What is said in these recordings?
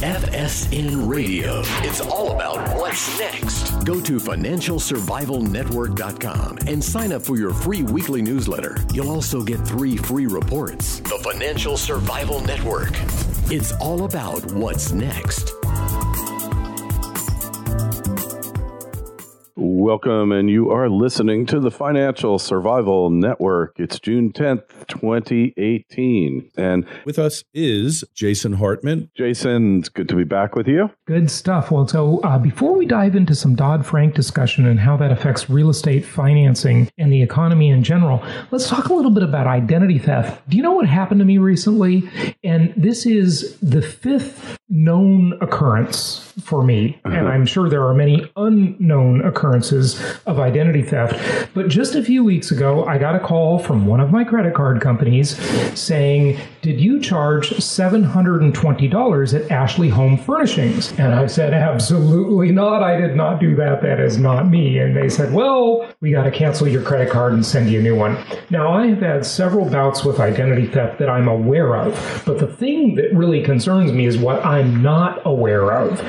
FSN Radio. It's all about what's next. Go to financialsurvivalnetwork.com and sign up for your free weekly newsletter. You'll also get 3 free reports. The Financial Survival Network. It's all about what's next. Welcome, and you are listening to the Financial Survival Network. It's June 10th, 2018. And with us is Jason Hartman. Jason, it's good to be back with you. Good stuff. Well, so before we dive into some Dodd Frank discussion and how that affects real estate financing and the economy in general, let's talk a little bit about identity theft. Do you know what happened to me recently? And this is the 5th known occurrence for me, and I'm sure there are many unknown occurrences of identity theft. But just a few weeks ago, I got a call from one of my credit card companies saying, "Did you charge $720 at Ashley Home Furnishings?" And I said, "Absolutely not. I did not do that. That is not me." And they said, "Well, we got to cancel your credit card and send you a new one." Now, I have had several bouts with identity theft that I'm aware of, but the thing that really concerns me is what I'm not aware of.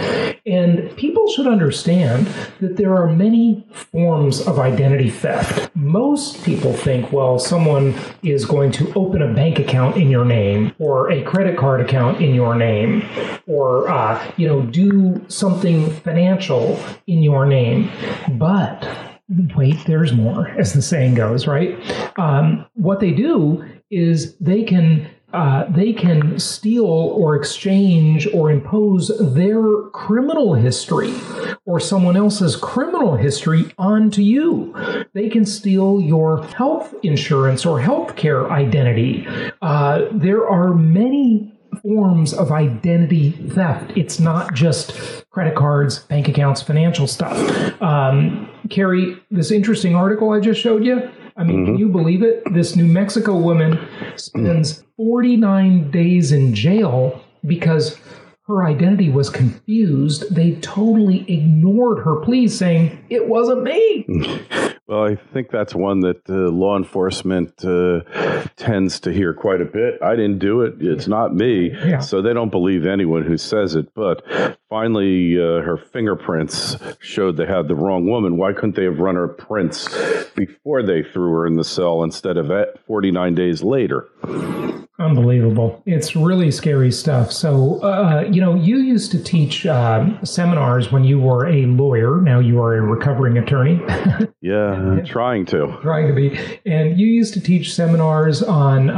And people should understand that there are many forms of identity theft. Most people think, well, someone is going to open a bank account in your name or a credit card account in your name or, do something financial in your name. But wait, there's more, as the saying goes, right? What they do is they can steal or exchange or impose their criminal history or someone else's criminal history onto you. They can steal your health insurance or healthcare identity. There are many forms of identity theft. It's not just credit cards, bank accounts, financial stuff. Carrie, this interesting article I just showed you, I mean, can you believe it? This New Mexico woman spends 49 days in jail because her identity was confused. They totally ignored her pleas, saying, "It wasn't me." Well, I think that's one that law enforcement tends to hear quite a bit. I didn't do it. It's not me. Yeah. So they don't believe anyone who says it. But finally, her fingerprints showed they had the wrong woman. Why couldn't they have run her prints before they threw her in the cell instead of 49 days later? Unbelievable. It's really scary stuff. So, you used to teach seminars when you were a lawyer. Now you are a recovering attorney. Yeah, trying to be. And you used to teach seminars on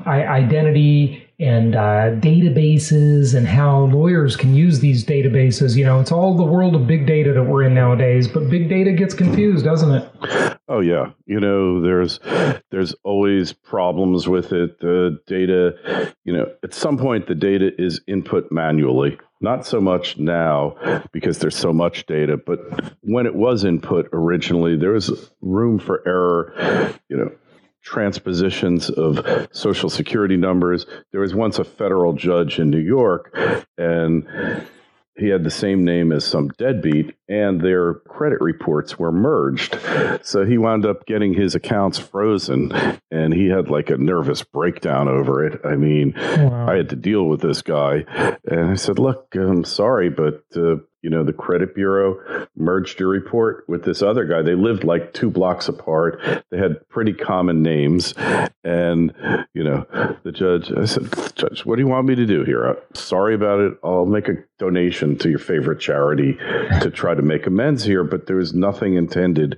identity and databases and how lawyers can use these databases. You know, it's all the world of big data that we're in nowadays, but big data gets confused, doesn't it? Oh, yeah. You know, there's always problems with it. The data, at some point the data is input manually. Not so much now because there's so much data, but when it was input originally, there was room for error, transpositions of Social Security numbers. There was once a federal judge in New York, and he had the same name as some deadbeat, and their credit reports were merged. So he wound up getting his accounts frozen, and he had like a nervous breakdown over it. I mean, wow. I had to deal with this guy, and I said, "Look, I'm sorry, but the credit bureau merged your report with this other guy. They lived like 2 blocks apart. They had pretty common names." And, the judge, I said, "Judge, what do you want me to do here? I'm sorry about it. I'll make a donation to your favorite charity to try to make amends here, but there's nothing intended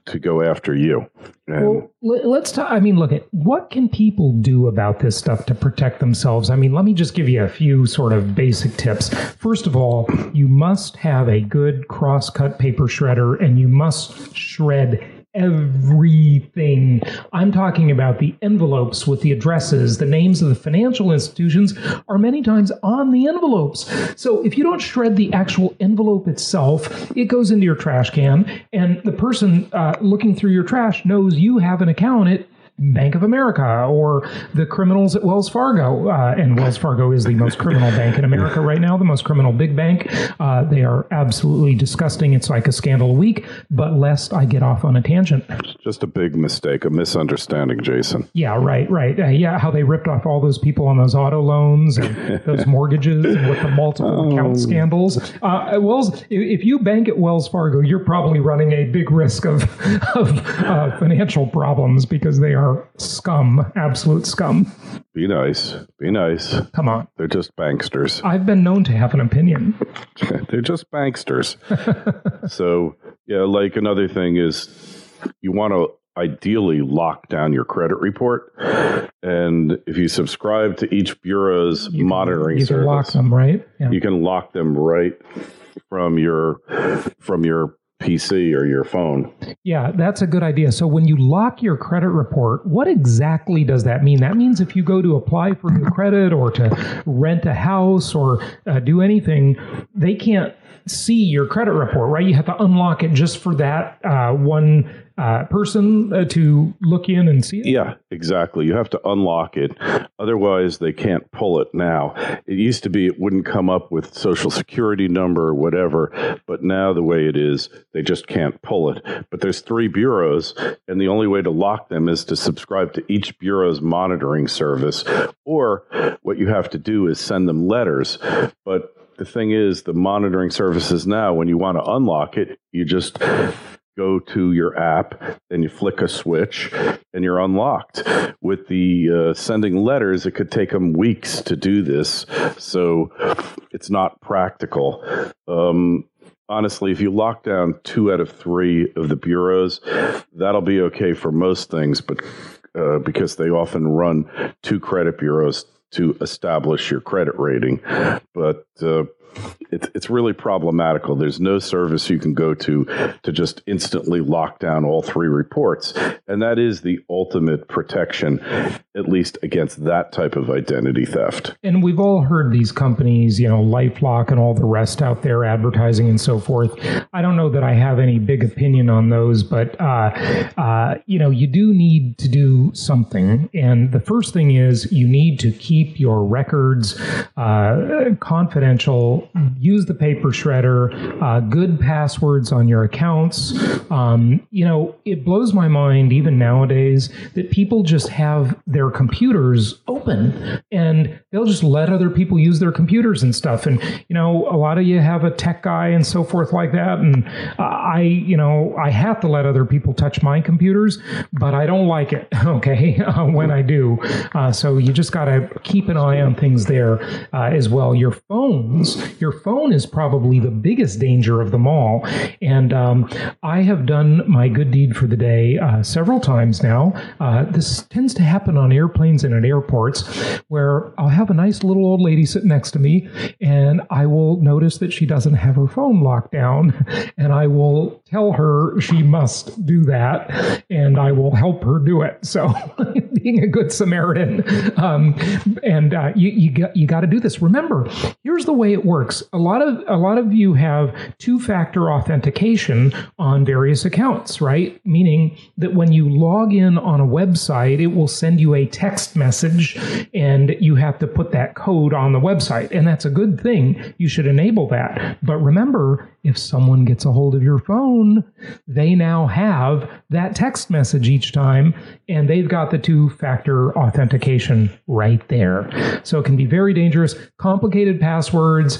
to go after you." And well, let's talk. I mean, look at what can people do about this stuff to protect themselves? I mean, let me just give you a few sort of basic tips. First of all, you must have a good cross-cut paper shredder, and you must shred everything. I'm talking about the envelopes with the addresses. The names of the financial institutions are many times on the envelopes. So if you don't shred the actual envelope itself, it goes into your trash can, and the person looking through your trash knows you have an account at Bank of America or the criminals at Wells Fargo. And Wells Fargo is the most criminal bank in America right now, the most criminal big bank. They are absolutely disgusting. It's like a scandal a week, but lest I get off on a tangent. Just a big mistake, a misunderstanding, Jason. Yeah, right. How they ripped off all those people on those auto loans and those mortgages and with the multiple account scandals. Wells, if you bank at Wells Fargo, you're probably running a big risk of financial problems because they are scum, absolute scum. Be nice. Come on. They're just banksters. I've been known to have an opinion. They're just banksters. So, yeah, like another thing is you want to ideally lock down your credit report. And if you subscribe to each bureau's monitoring service, you can lock them, right? Yeah. You can lock them right from your PC or your phone. Yeah, that's a good idea. So when you lock your credit report, what exactly does that mean? That means if you go to apply for new credit or to rent a house or do anything, they can't see your credit report, right? You have to unlock it just for that one person to look in and see it? Yeah, exactly. You have to unlock it. Otherwise, they can't pull it now. It used to be it wouldn't come up with Social Security number or whatever, but now the way it is, they just can't pull it. But there's 3 bureaus, and the only way to lock them is to subscribe to each bureau's monitoring service, or what you have to do is send them letters. But the thing is, the monitoring services now, when you want to unlock it, you just go to your app and you flick a switch and you're unlocked. With the sending letters, it could take them weeks to do this. So it's not practical. Honestly, if you lock down 2 out of 3 of the bureaus, that'll be okay for most things, but because they often run 2 credit bureaus to establish your credit rating. But it's really problematical. There's no service you can go to just instantly lock down all 3 reports. And that is the ultimate protection, at least against that type of identity theft. And we've all heard these companies, LifeLock and all the rest out there advertising and so forth. I don't know that I have any big opinion on those, but, you do need to do something. And the first thing is you need to keep your records confidential. Use the paper shredder, good passwords on your accounts. It blows my mind even nowadays that people just have their computers open and they'll just let other people use their computers and stuff. And, a lot of you have a tech guy and so forth like that. And I have to let other people touch my computers, but I don't like it, okay, when I do. So you just got to keep an eye on things there as well. Your phone is probably the biggest danger of them all. And I have done my good deed for the day several times now. This tends to happen on airplanes and at airports where I'll have a nice little old lady sit next to me and I will notice that she doesn't have her phone locked down and I will tell her she must do that and I will help her do it. So being a good Samaritan. You got to do this. Remember, here's the way it works. A lot of you have 2-factor authentication on various accounts, right? Meaning that when you log in on a website, it will send you a text message and you have to put that code on the website. And that's a good thing. You should enable that. But remember, if someone gets a hold of your phone, they now have that text message each time, and they've got the 2-factor authentication right there. So it can be very dangerous. Complicated passwords,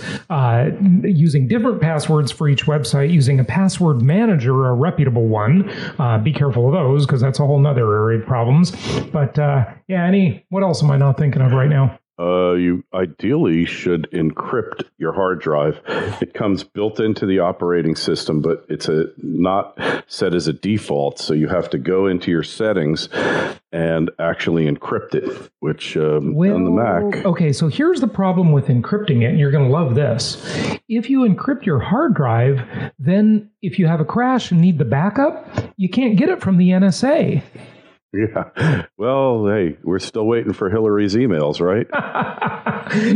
using different passwords for each website, using a password manager, a reputable one. Be careful of those, because that's a whole nother area of problems. But what else am I not thinking of right now? You ideally should encrypt your hard drive. It comes built into the operating system, but it's not set as a default. So you have to go into your settings and actually encrypt it, which on the Mac. Okay, so here's the problem with encrypting it, and you're going to love this. If you encrypt your hard drive, then if you have a crash and need the backup, you can't get it from the NSA. Yeah. Well, hey, we're still waiting for Hillary's emails, right?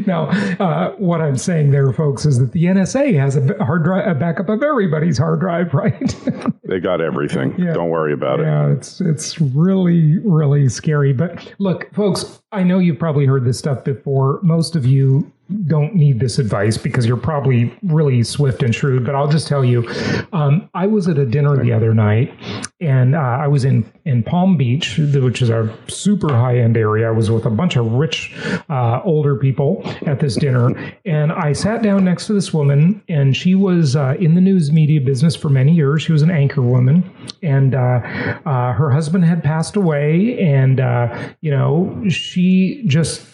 Now, what I'm saying there, folks, is that the NSA has a hard drive, a backup of everybody's hard drive, right? They got everything. Yeah. Don't worry about it. Yeah, it's really, really scary. But look, folks, I know you've probably heard this stuff before. Most of you don't need this advice because you're probably really swift and shrewd, but I'll just tell you, I was at a dinner the other night, and I was in Palm Beach, which is a super high-end area. I was with a bunch of rich older people at this dinner, and I sat down next to this woman, and she was in the news media business for many years. She was an anchor woman, and her husband had passed away, and she just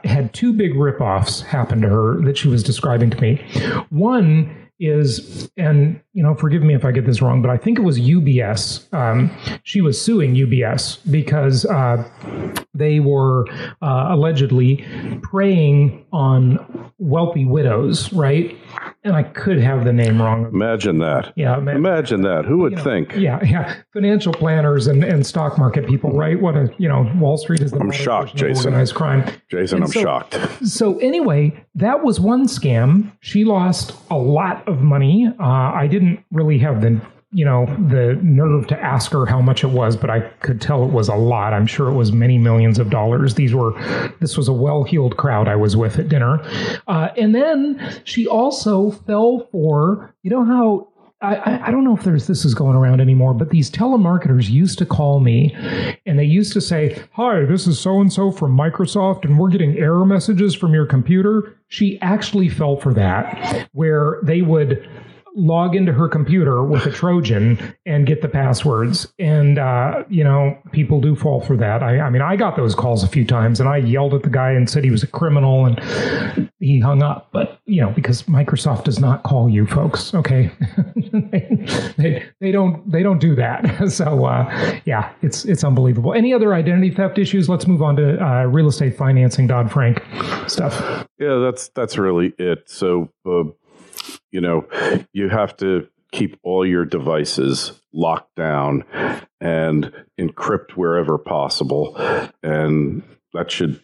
had two big ripoffs happen to her that she was describing to me. One is, and forgive me if I get this wrong, but I think it was UBS. She was suing UBS because they were allegedly preying on wealthy widows, right? And I could have the name wrong. Imagine that. Yeah. Imagine that. Who would think? Yeah. Financial planners and stock market people, right? What Wall Street is the I'm shocked, Jason. Organized crime. Jason, I'm shocked. So anyway, that was one scam. She lost a lot of money. I didn't really have the nerve to ask her how much it was, but I could tell it was a lot. I'm sure it was many millions of dollars. This was a well-heeled crowd I was with at dinner. And then she also fell for, how, I don't know if this is going around anymore, but these telemarketers used to call me and they used to say, "Hi, this is so-and-so from Microsoft and we're getting error messages from your computer." She actually fell for that, where they would log into her computer with a Trojan and get the passwords. And, people do fall for that. I mean, I got those calls a few times and I yelled at the guy and said he was a criminal and he hung up. But, because Microsoft does not call you, folks. Okay. they don't do that. So, it's unbelievable. Any other identity theft issues? Let's move on to real estate financing, Dodd Frank stuff. Yeah, that's really it. So, you have to keep all your devices locked down and encrypt wherever possible. And that should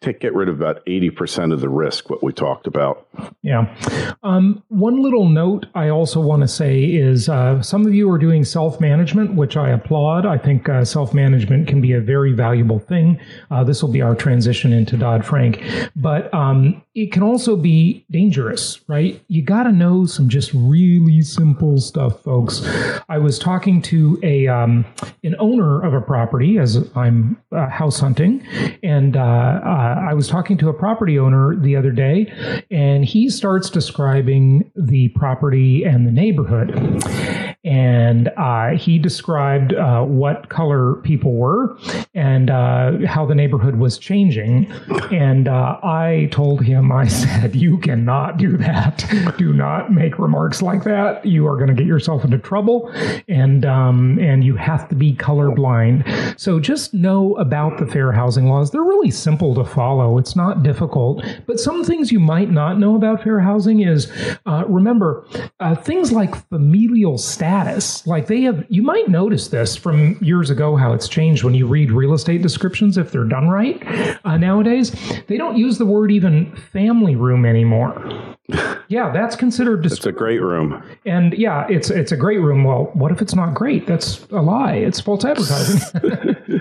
get rid of about 80% of the risk, what we talked about. Yeah. One little note I also want to say is some of you are doing self-management, which I applaud. I think self-management can be a very valuable thing. This will be our transition into Dodd Frank. But it can also be dangerous, right? You got to know some just really simple stuff, folks. I was talking to an owner of a property as I'm house hunting, and I was talking to a property owner the other day, and he starts describing the property and the neighborhood. And he described what color people were and how the neighborhood was changing. And I told him, I said, "You cannot do that. Do not make remarks like that. You are going to get yourself into trouble, and you have to be colorblind." So just know about the fair housing laws. They're really simple to follow. It's not difficult. But some things you might not know about fair housing is, remember, things like familial status. Like you might notice this from years ago, how it's changed when you read real estate descriptions, if they're done right. Nowadays, they don't use the word even family room anymore. Yeah, that's considered. It's a great room. And yeah, it's a great room. Well, what if it's not great? That's a lie. It's false advertising.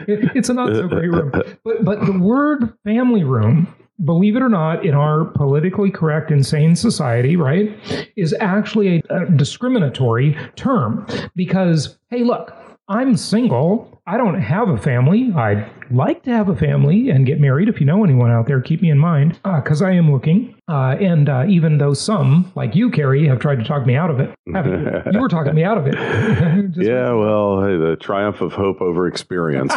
It's a not so great room. But the word family room, believe it or not, in our politically correct, insane society, right, is actually a discriminatory term because, hey, look, I'm single. I don't have a family. I'd like to have a family and get married. If you know anyone out there, keep me in mind, because I am looking. And even though some, like you, Carrie, have tried to talk me out of it, haven't you? You were talking me out of it. Yeah, well, hey, the triumph of hope over experience.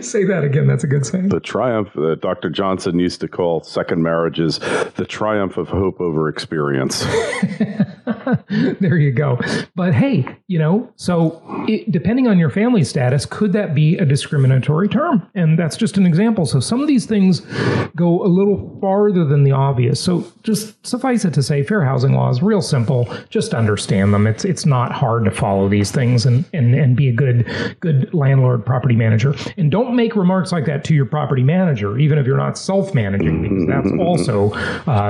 Say that again. That's a good saying. The triumph that Dr. Johnson used to call second marriages, the triumph of hope over experience. There you go. But hey, so depending on your family status, could that be a discriminatory term? And that's just an example. So some of these things go a little far farther than the obvious. So just suffice it to say, fair housing law is real simple. Just understand them. It's not hard to follow these things and be a good landlord, property manager. And don't make remarks like that to your property manager, even if you're not self-managing, because that's also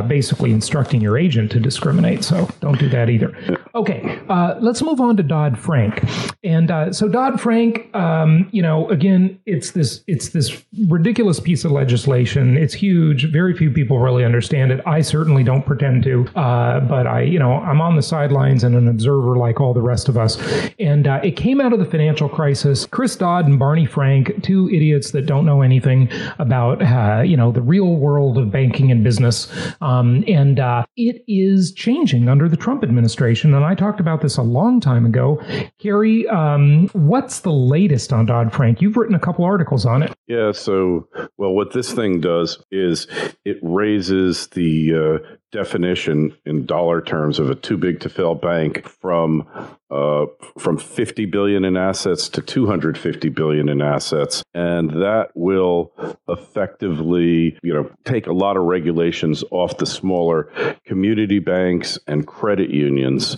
basically instructing your agent to discriminate. So don't do that either. Okay, let's move on to Dodd Frank. And so Dodd Frank, again, it's this ridiculous piece of legislation. It's huge. Very few people really understand it. I certainly don't pretend to, but I'm on the sidelines and an observer like all the rest of us. And it came out of the financial crisis. Chris Dodd and Barney Frank, two idiots that don't know anything about the real world of banking and business. And it is changing under the Trump administration. And I talked about this a long time ago. Carrie, what's the latest on Dodd Frank? You've written a couple articles on it. Yeah. So, what this thing does is it raises the definition in dollar terms of a too big to fail bank from $50 billion in assets to $250 billion in assets, and that will effectively, take a lot of regulations off the smaller community banks and credit unions,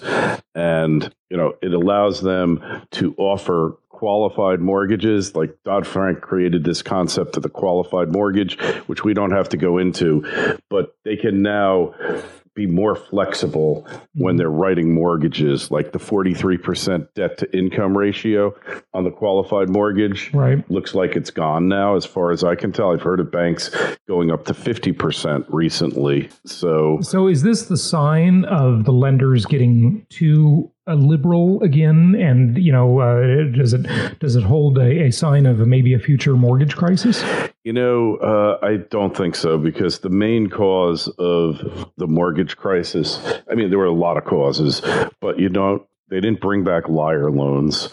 and it allows them to offer qualified mortgages. Like Dodd Frank created this concept of the qualified mortgage, which we don't have to go into, but they can now be more flexible when they're writing mortgages, like the 43% debt to income ratio on the qualified mortgage. Right. Looks like it's gone now, as far as I can tell. I've heard of banks going up to 50% recently. So is this the sign of the lenders getting too liberal again? And, does it hold a sign of maybe a future mortgage crisis? I don't think so, because the main cause of the mortgage crisis, there were a lot of causes, but they didn't bring back liar loans.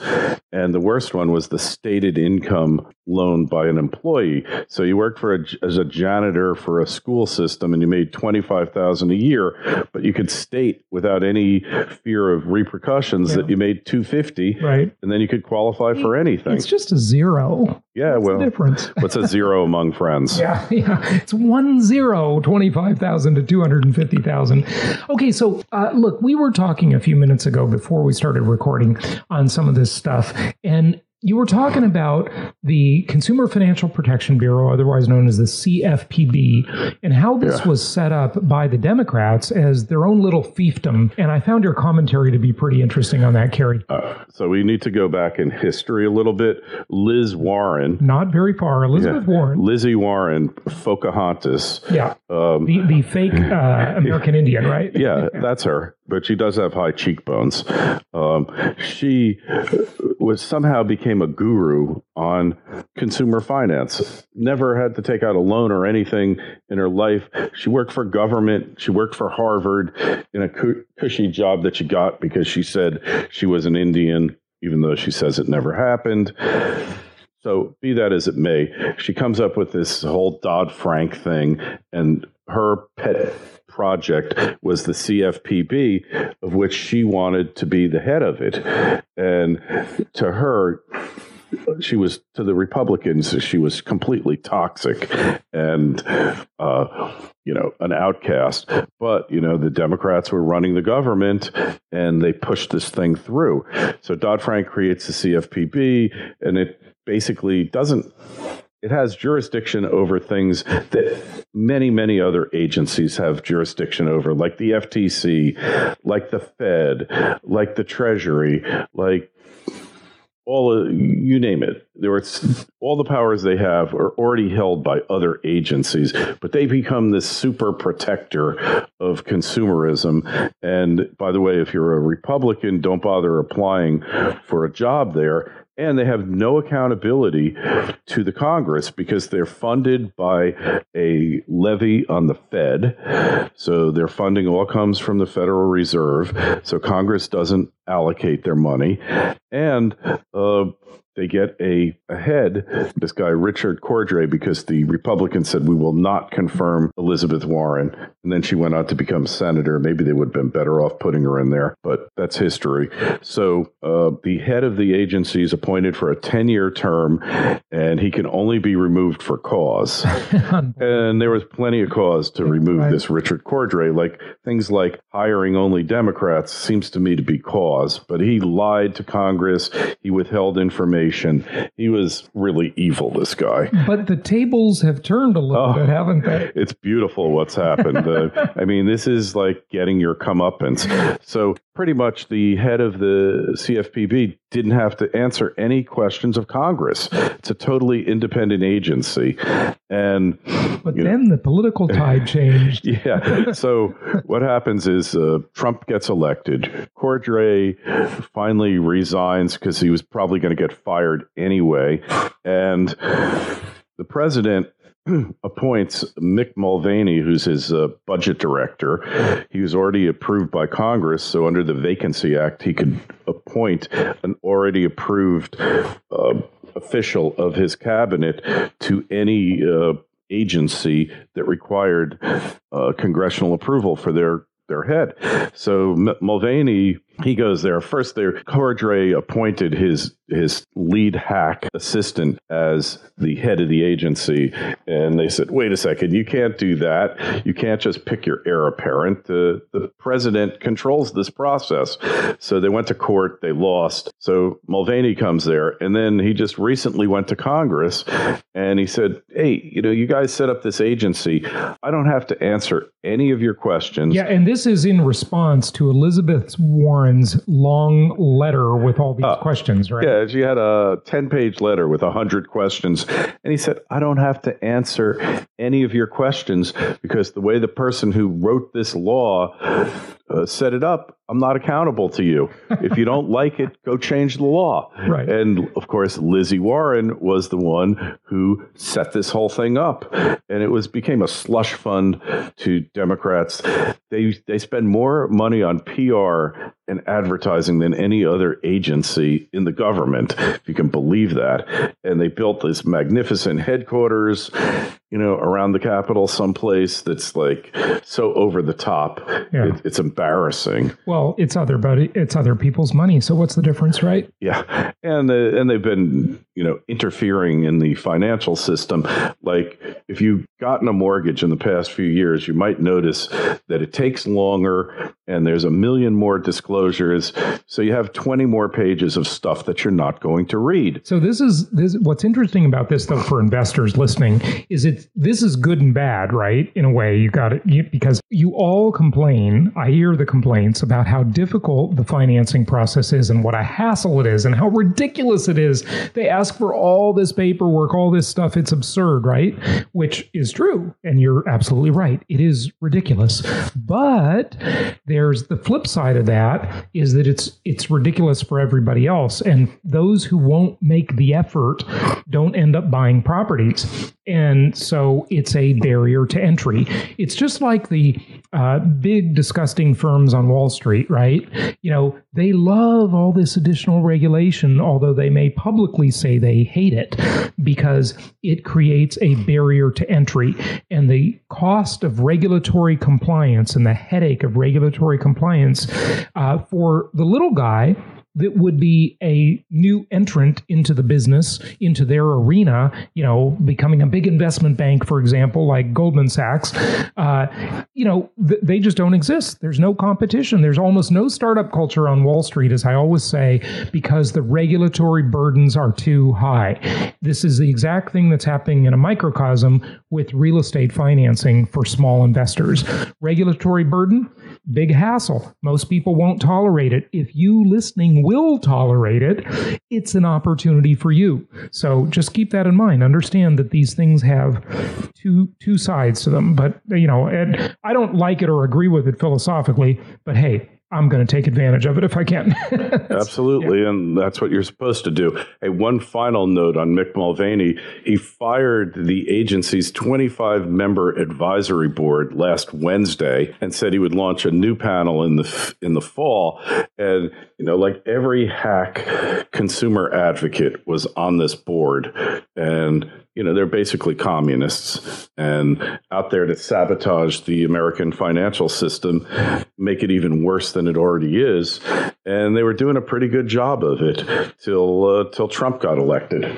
And the worst one was the stated income loan by an employee. So you worked as a janitor for a school system and you made $25,000 a year, but you could state without any fear of repercussions that you made $250, right? And then you could qualify for anything. It's just a zero. Yeah, What's the difference? What's a zero among friends? Yeah. It's 25,000 to 250,000. Okay, so look, we were talking a few minutes ago before we started recording on some of this stuff, and you were talking about the Consumer Financial Protection Bureau, otherwise known as the CFPB, and how this was set up by the Democrats as their own little fiefdom. And I found your commentary to be pretty interesting on that, Carrie. So we need to go back in history a little bit. Liz Warren. Not very far. Elizabeth Warren. Lizzie Warren, Pocahontas. Yeah. The fake American Indian, right? Yeah, that's her. But she does have high cheekbones. She somehow became a guru on consumer finance. Never had to take out a loan or anything in her life. She worked for government. She worked for Harvard in a cushy job that she got because she said she was an Indian, even though she says it never happened. So be that as it may, she comes up with this whole Dodd Frank thing, and her pet project was the CFPB, of which she wanted to be the head of it. And to her, to the Republicans, she was completely toxic and, an outcast. But, the Democrats were running the government and they pushed this thing through. So Dodd Frank creates the CFPB, and it basically it has jurisdiction over things that many, many other agencies have jurisdiction over, like the FTC, like the Fed, like the Treasury, like you name it. All the powers they have are already held by other agencies, but they become this super protector of consumerism. And by the way, if you're a Republican, don't bother applying for a job there. And they have no accountability to the Congress because they're funded by a levy on the Fed. So their funding all comes from the Federal Reserve. So Congress doesn't allocate their money. And they get a head, this guy Richard Cordray, because the Republicans said we will not confirm Elizabeth Warren. And then she went on to become senator. Maybe they would have been better off putting her in there, but that's history. So the head of the agency is appointed for a 10-year term, and he can only be removed for cause. And there was plenty of cause to remove this Richard Cordray, like things like hiring only Democrats seems to me to be cause. But he lied to Congress. He withheld information. He was really evil, this guy. But the tables have turned a little bit, haven't they? It's beautiful what's happened. I mean, this is like getting your comeuppance. So pretty much the head of the CFPB didn't have to answer any questions of Congress. It's a totally independent agency. But then the political tide changed. Yeah. So what happens is Trump gets elected. Cordray finally resigns because he was probably going to get fired anyway. And the president appoints Mick Mulvaney, who's his budget director. He was already approved by Congress, so under the Vacancy Act, he could appoint an already approved official of his cabinet to any agency that required congressional approval for their head. So Mulvaney, he goes there. First, Cordray appointed his lead hack assistant as the head of the agency. And they said, wait a second, you can't do that. You can't just pick your heir apparent. The president controls this process. So they went to court. They lost. So Mulvaney comes there. And then he just recently went to Congress and he said, hey, you guys set up this agency. I don't have to answer any of your questions. Yeah, and this is in response to Elizabeth Warren's long letter with all these questions, right? Yeah, she had a 10-page letter with 100 questions. And he said, I don't have to answer any of your questions because the way the person who wrote this law set it up, I'm not accountable to you. If you don't like it, go change the law. Right. And of course, Lizzie Warren was the one who set this whole thing up. And it became a slush fund to Democrats. They spend more money on PR and advertising than any other agency in the government, if you can believe that. And they built this magnificent headquarters, around the Capitol someplace that's like so over the top. Yeah. It's embarrassing. Well, it's other people's money. So what's the difference, right? Yeah. And they've been, interfering in the financial system. Like if you've gotten a mortgage in the past few years, you might notice that it takes longer and there's a million more disclosures. So you have 20 more pages of stuff that you're not going to read. So this is what's interesting about this, though, for investors listening, is this is good and bad, right? In a way, you got it, because you all complain. I hear the complaints about how difficult the financing process is and what a hassle it is and how ridiculous it is. They ask for all this paperwork, all this stuff. It's absurd, right? Which is true. And you're absolutely right. It is ridiculous. But there's the flip side of that is that it's ridiculous for everybody else. And those who won't make the effort don't end up buying properties. And so it's a barrier to entry. It's just like the big, disgusting firms on Wall Street, right? They love all this additional regulation, although they may publicly say they hate it because it creates a barrier to entry. And the cost of regulatory compliance and the headache of regulatory compliance for the little guy that would be a new entrant into the business, into their arena, becoming a big investment bank, for example, like Goldman Sachs, they just don't exist. There's no competition. There's almost no startup culture on Wall Street, as I always say, because the regulatory burdens are too high. This is the exact thing that's happening in a microcosm with real estate financing for small investors. Regulatory burden, big hassle. Most people won't tolerate it. If you listening will tolerate it, it's an opportunity for you. So just keep that in mind. Understand that these things have two sides to them. But, I don't like it or agree with it philosophically, but hey, I'm going to take advantage of it if I can. Absolutely, and that's what you're supposed to do. Hey, one final note on Mick Mulvaney. He fired the agency's 25-member advisory board last Wednesday and said he would launch a new panel in the fall. And, like every hack consumer advocate was on this board. And, they're basically communists and out there to sabotage the American financial system, make it even worse than it already is. And they were doing a pretty good job of it till Trump got elected.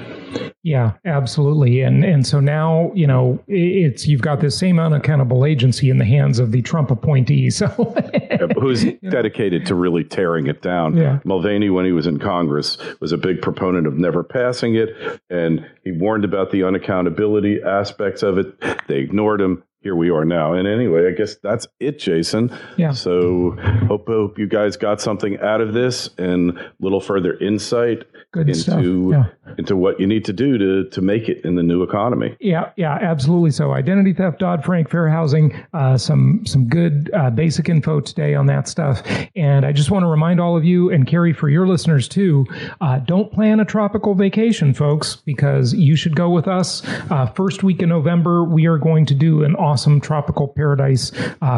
Yeah, absolutely. And so now, you've got this same unaccountable agency in the hands of the Trump appointee. So who's dedicated to really tearing it down. Yeah. Mulvaney, when he was in Congress, was a big proponent of never passing it. And he warned about the unaccountability aspects of it. They ignored him. Here we are now. And anyway, I guess that's it, Jason. Yeah. So hope you guys got something out of this and a little further insight into what you need to do to make it in the new economy. Yeah, absolutely. So identity theft, Dodd Frank, fair housing, some good basic info today on that stuff. And I just want to remind all of you, and Carrie, for your listeners too, don't plan a tropical vacation, folks, because you should go with us. First week in November, we are going to do an awesome tropical paradise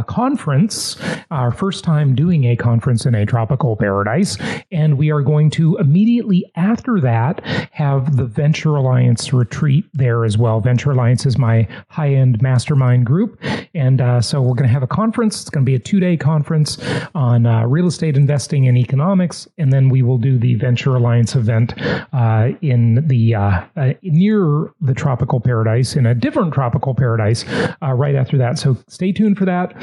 conference, our first time doing a conference in a tropical paradise. And we are going to immediately after that have the Venture Alliance retreat there as well. Venture Alliance is my high-end mastermind group. And so we're going to have a conference. It's going to be a 2-day conference on real estate investing and economics. And then we will do the Venture Alliance event in the near the tropical paradise, in a different tropical paradise right after that. So stay tuned for that.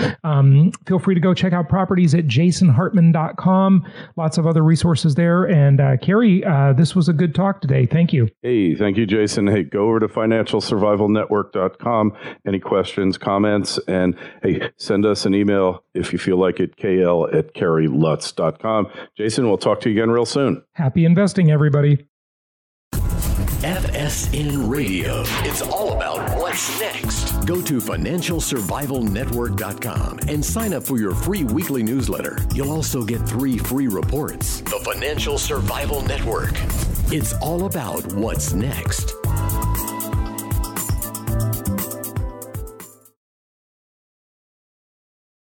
Feel free to go check out properties at jasonhartman.com. Lots of other resources there. And Carrie, this was a good talk today. Thank you. Hey, thank you, Jason. Hey, go over to financialsurvivalnetwork.com. Any questions, comments, and hey, send us an email if you feel like it, kl@carrielutz.com. Jason, we'll talk to you again real soon. Happy investing, everybody. FSN Radio. It's all about what's next. Go to financialsurvivalnetwork.com and sign up for your free weekly newsletter. You'll also get 3 free reports. The Financial Survival Network. It's all about what's next.